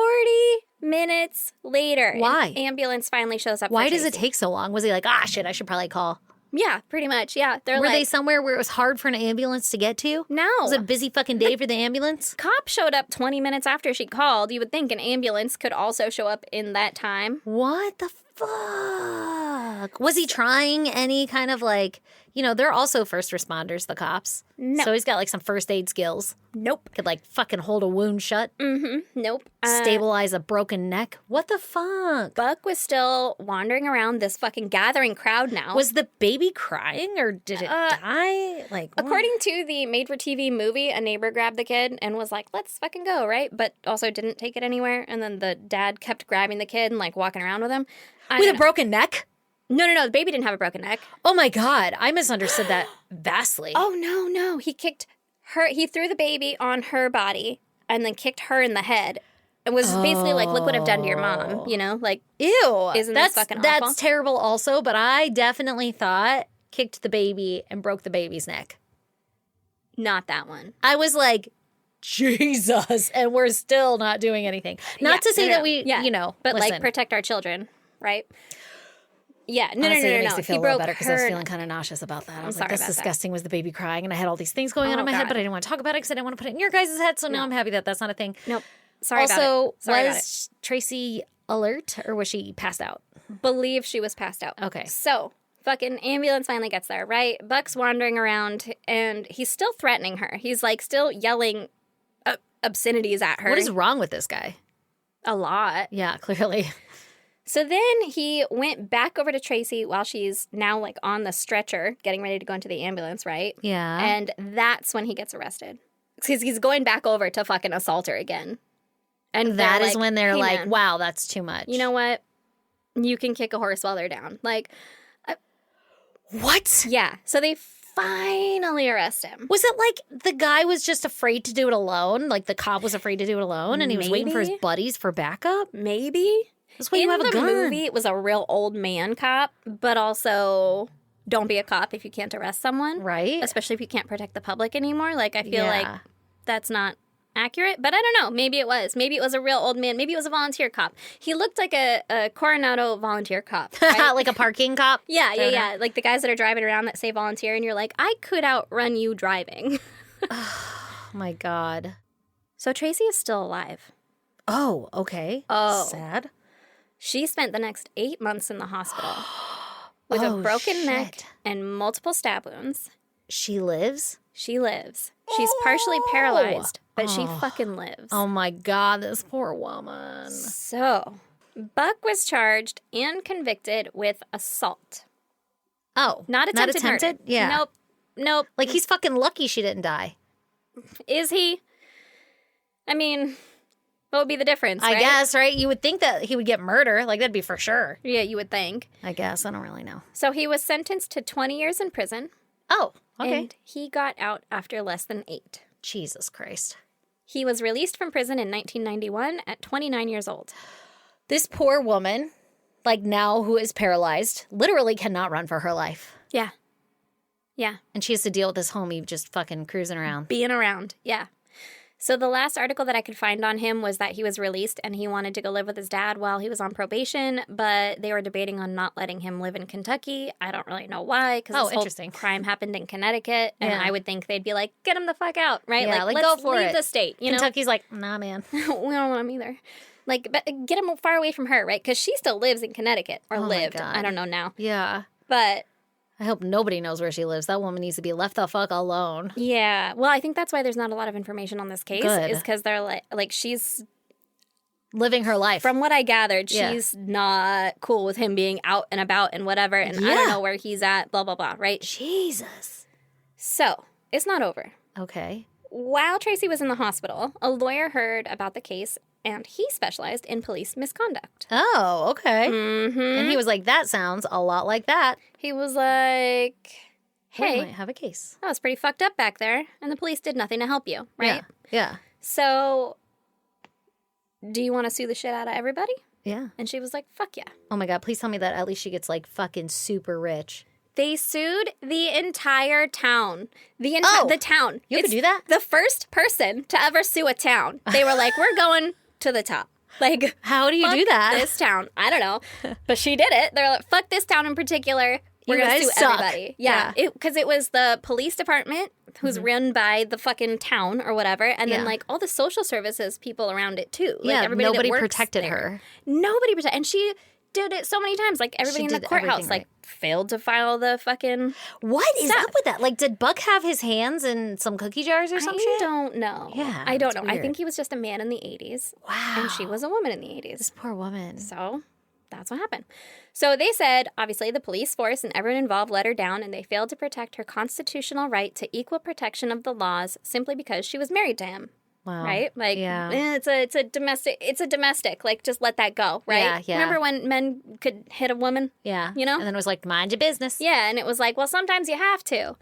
minutes later. Why? An ambulance finally shows up. Why for does it Tracy. take so long? Was he like, shit, I should probably call? Yeah, pretty much. Yeah, they're Were like, they somewhere where it was hard for an ambulance to get to? no. Was it a busy fucking day for the ambulance? Cop showed up 20 minutes after she called. You would think an ambulance could also show up in that time. What the fuck? Was he trying any kind of like, they're also first responders, the cops. No. So he's got like some first aid skills. Nope. Could like fucking hold a wound shut, Nope. stabilize a broken neck. What the fuck? Buck was still wandering around this fucking gathering crowd now. Was the baby crying or did it die? Like, what? According to the made-for-TV movie, a neighbor grabbed the kid and was like, let's fucking go, right? But also didn't take it anywhere. And then the dad kept grabbing the kid and like walking around with him. With a broken neck? No, the baby didn't have a broken neck. Oh my God. I misunderstood that vastly. Oh, no. He kicked her. He threw the baby on her body and then kicked her in the head. It was basically like, look what I've done to your mom, like, Ew. Isn't that's, this fucking That's awful? terrible also, but I definitely thought kicked the baby and broke the baby's neck. not that one. I was like, Jesus, and we're still not doing anything. Not Yeah, to say no, that no. we, Yeah. But listen, like protect our children, right? Yeah, no, honestly, no. it makes me feel He a little broke better because I was her feeling kind of nauseous about that. I was sorry like, that's about that. disgusting. Was the baby crying? And I had all these things going on in my head, God. but I didn't want to talk about it because I didn't want to put it in your guys' head. So now I'm happy that that's not a thing. Nope. Sorry about Also, it. Sorry about was Tracy alert or was she passed out? it. Believe she was passed out. Okay. So, fucking ambulance finally gets there, right? Buck's wandering around and he's still threatening her. He's like still yelling obscenities at her. What is wrong with this guy? a lot? Yeah, clearly. So then he went back over to Tracy while she's now like on the stretcher getting ready to go into the ambulance, right? Yeah. And that's when he gets arrested. Because he's going back over to fucking assault her again. And that they're is like, when they're "Hey, like, man, wow, that's too much. you know what? You can kick a horse while they're down. Like, what? yeah. So they finally arrest him. Was it like the guy was just afraid to do it alone? Like the cop was afraid to do it alone and he was waiting for his Maybe. buddies for backup? Maybe. That's why In you have a the gun. movie, it was a real old man cop, but also don't be a cop if you can't arrest someone. Right? Especially if you can't protect the public anymore. Like, I feel like Yeah. that's not accurate, but I don't know. Maybe it was. Maybe it was a real old man. Maybe it was a volunteer cop. He looked like a Coronado volunteer cop. Right? like a parking cop? Yeah. Like the guys that are driving around that say volunteer, and you're like, I could outrun you driving. Oh my God. So Tracy is still alive. Oh, okay. Oh. Sad. She spent the next 8 months in the hospital with Oh, a broken neck shit. and multiple stab wounds. She lives? She lives. She's partially paralyzed, but she Oh. fucking lives. Oh my God, this poor woman. So, Buck was charged and convicted with assault. Oh. Not attempted murder. Yeah. Nope. Like he's fucking lucky she didn't die. Is he? I mean, what would be the difference, I right? guess, right? You would think that he would get murder. Like that'd be for sure. Yeah, you would think. I guess. I don't really know. So he was sentenced to 20 years in prison, Oh, okay. and he got out after less than 8. Jesus Christ. He was released from prison in 1991 at 29 years old. This poor woman, like now who is paralyzed, literally cannot run for her life. Yeah. Yeah. And she has to deal with this homie just fucking cruising around. Being around. Yeah. So the last article that I could find on him was that he was released and he wanted to go live with his dad while he was on probation, but they were debating on not letting him live in Kentucky. I don't really know why, because Oh, this whole interesting. crime happened in Connecticut, and Yeah. I would think they'd be like, get him the fuck out, right? Yeah, like, let's go for leave it. the state, you Kentucky's like, nah, man. know? We don't want him either. Like, but get him far away from her, right? Because she still lives in Connecticut, or Oh my lived. God. I don't know now. Yeah. But I hope nobody knows where she lives. That woman needs to be left the fuck alone. Yeah. Well, I think that's why there's not a lot of information on this case. Good. Is because they're like she's, Living her life. from what I gathered, Yeah. she's not cool with him being out and about and whatever. And I Yeah. don't know where he's at, blah, blah, blah, right? Jesus. So it's not over. Okay. While Tracy was in the hospital, a lawyer heard about the case and he specialized in police misconduct. Oh, okay. Mm-hmm. And he was like, that sounds a lot like that. He was like, We hey, might have a case. that was pretty fucked up back there. And the police did nothing to help you, right? Yeah. So, do you want to sue the shit out of everybody? Yeah. And she was like, fuck yeah. Oh my God, please tell me that at least she gets like fucking super rich. They sued the entire town. The town. You could It's do that? The first person to ever sue a town. They were like, we're going to the top. Like, How do you fuck do that? this town. I don't know. But she did it. They're like, fuck this town in particular. We're You going to guys sue suck. everybody. Yeah. Because it was the police department who's run by the fucking town or whatever. And then, Yeah. like, all the social services people around it, too. Like, Yeah, everybody that nobody works protected there. her. Nobody protected. And she did it so many times. Like, everybody in the did courthouse, everything like, failed to file the fucking... What is Stop. up with that? Like, did Buck have his hands in some cookie jars or some I shit? don't know. Yeah, I don't it's know. I weird. think he was just a man in the 80s. Wow. And she was a woman in the 80s. This poor woman. So that's what happened. So they said, obviously, the police force and everyone involved let her down, and they failed to protect her constitutional right to equal protection of the laws simply because she was married to him. Wow. Right? Like, Yeah. it's a domestic. Like, just let that go, right? Yeah, yeah. Remember when men could hit a woman? Yeah. You know? And then it was like, mind your business. Yeah, and it was like, well, sometimes you have to.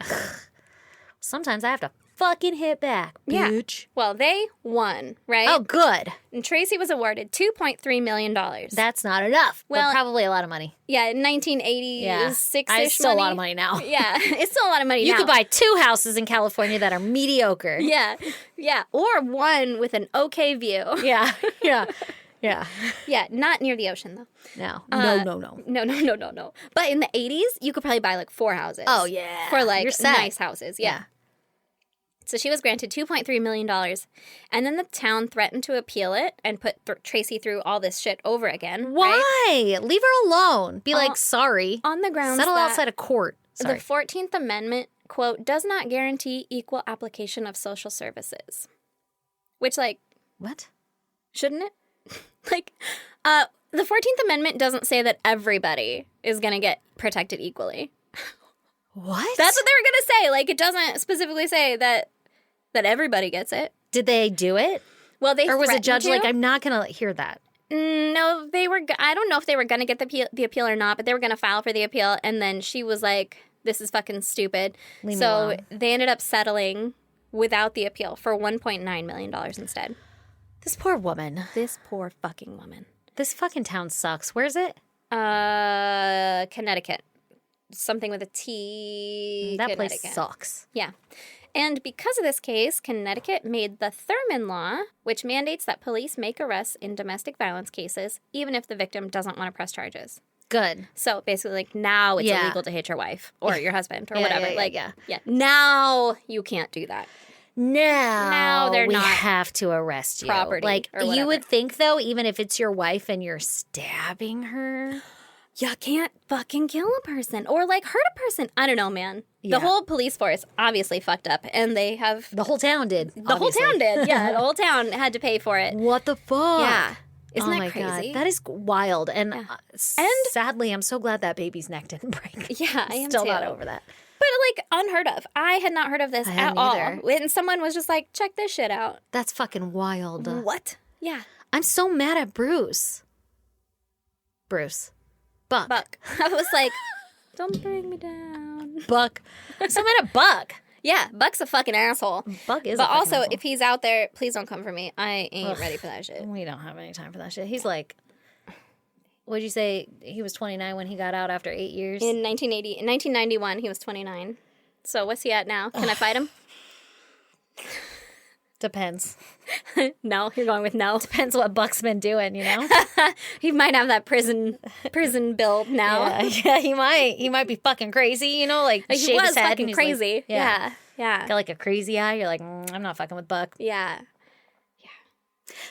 Sometimes I have to fucking hit back, Yeah. bitch. Well, they won, right? Oh, good. And Tracy was awarded $2.3 million. That's not enough. Well- but probably a lot of money. Yeah, in 1986-ish It's still a lot of money now. Yeah, it's still a lot of money You now. could buy 2 houses in California that are mediocre. Yeah, yeah. Or one with an okay view. Yeah. Yeah. Yeah. Yeah, not near the ocean, though. No. No. No. But in the 80s, you could probably buy like 4 houses. Oh, yeah. For like You're set. nice houses. Yeah. So she was granted $2.3 million. And then the town threatened to appeal it and put Tracy through all this shit over again. Right? Why? Leave her alone. Be like, sorry. On the grounds Settle that outside of court. Sorry. the 14th Amendment, quote, does not guarantee equal application of social services. Which, like, What? shouldn't it? Like, the 14th Amendment doesn't say that everybody is going to get protected equally. What? That's what they were going to say. Like, it doesn't specifically say that everybody gets it. Did they do it? Well, they Or was a threatened judge to. like, I'm not going to hear that? No, they were. I don't know if they were going to get the appeal or not, but they were going to file for the appeal. And then she was like, "This is fucking stupid." Leave me so alone. they ended up settling without the appeal for $1.9 million instead. This poor woman. This poor fucking woman. This fucking town sucks. Where's it? Connecticut. Something with a T. That place Connecticut. sucks. Yeah. And because of this case, Connecticut made the Thurman Law, which mandates that police make arrests in domestic violence cases, even if the victim doesn't want to press charges. Good. So basically, like, now it's Yeah. illegal to hit your wife or your husband or Yeah, whatever. yeah, like, yeah. now you can't do that. Now they're we not have to arrest you. property Like, or you whatever. would think, though, even if it's your wife and you're stabbing her. You can't fucking kill a person or, like, hurt a person. I don't know, man. Yeah. The whole police force obviously fucked up, and they have... The whole town did. The whole town did. Yeah, the whole town had to pay for it. What the fuck? Yeah. Isn't oh that my crazy? God. That is wild. And, And- sadly, I'm so glad that baby's neck didn't break. Yeah, I am Still too. not over that. But, like, unheard of. I had not heard of this I at hadn't all. either. And someone was just like, check this shit out. That's fucking wild. What? Yeah. I'm so mad at Bruce. Buck. Buck. I was like, don't bring me down. Buck. I'm so mad at Buck. Yeah, Buck's a fucking asshole. Buck is But a fucking also, asshole. if he's out there, please don't come for me. I ain't Ugh. ready for that shit. We don't have any time for that shit. He's like, what'd you say? He was 29 when he got out after 8 years? In 1991, he was 29. So what's he at now? Can I fight him? Depends. No, you're going with no. Depends what Buck's been doing, you know? He might have that prison build now. Yeah, he might be fucking crazy, you know? Like, He shave was his head and fucking he's like- crazy. Yeah. Got like a crazy eye. You're like, I'm not fucking with Buck. Yeah.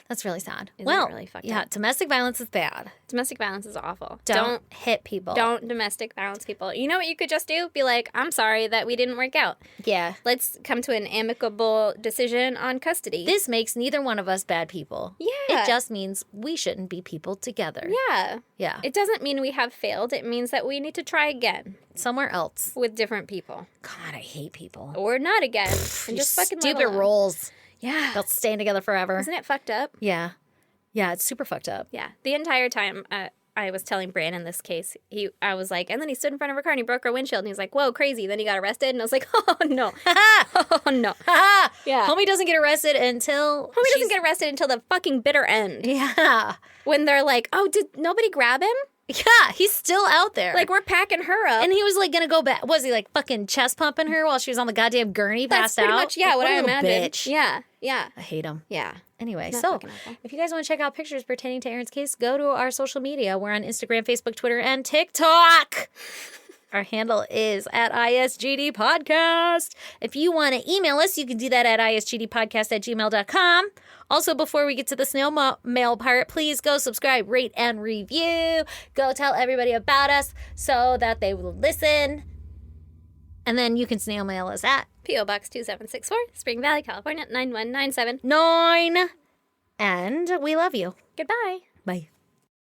That's really sad. Isn't it well, really fucked yeah, up? domestic violence is bad. Domestic violence is awful. Don't hit people. Don't domestic violence people. You know what you could just do? Be like, I'm sorry that we didn't work out. Yeah. Let's come to an amicable decision on custody. This makes neither one of us bad people. Yeah. It just means we shouldn't be people together. Yeah. Yeah. It doesn't mean we have failed. It means that we need to try again Somewhere else. with different people. God, I hate people. Or not again. And just fucking live Stupid alone. roles. Yeah. About staying together forever. Isn't it fucked up? Yeah. Yeah, it's super fucked up. Yeah. The entire time I was telling Brandon this case, I was like, and then he stood in front of her car and he broke her windshield and he was like, whoa, crazy. Then he got arrested and I was like, oh no. Oh no. Yeah. Homie doesn't get arrested until... Homie doesn't get arrested until the fucking bitter end. Yeah. When they're like, oh, did nobody grab him? Yeah, he's still out there. Like, we're packing her up. and he was like gonna go back. Was he like fucking chest pumping her while she was on the goddamn gurney, That's passed pretty out? much, yeah, Like, what I a little imagine. Bitch. Yeah. Yeah. I hate him. Yeah. Anyway, Not so fucking awful. if you guys want to check out pictures pertaining to Aaron's case, go to our social media. We're on Instagram, Facebook, Twitter, and TikTok. Our handle is at ISGD Podcast. If you want to email us, you can do that at isgdpodcast@gmail.com. Also, before we get to the snail mail part, please go subscribe, rate, and review. Go tell everybody about us so that they will listen. And then you can snail mail us at P.O. Box 2764, Spring Valley, California, 9197. 9. And we love you. Goodbye. Bye.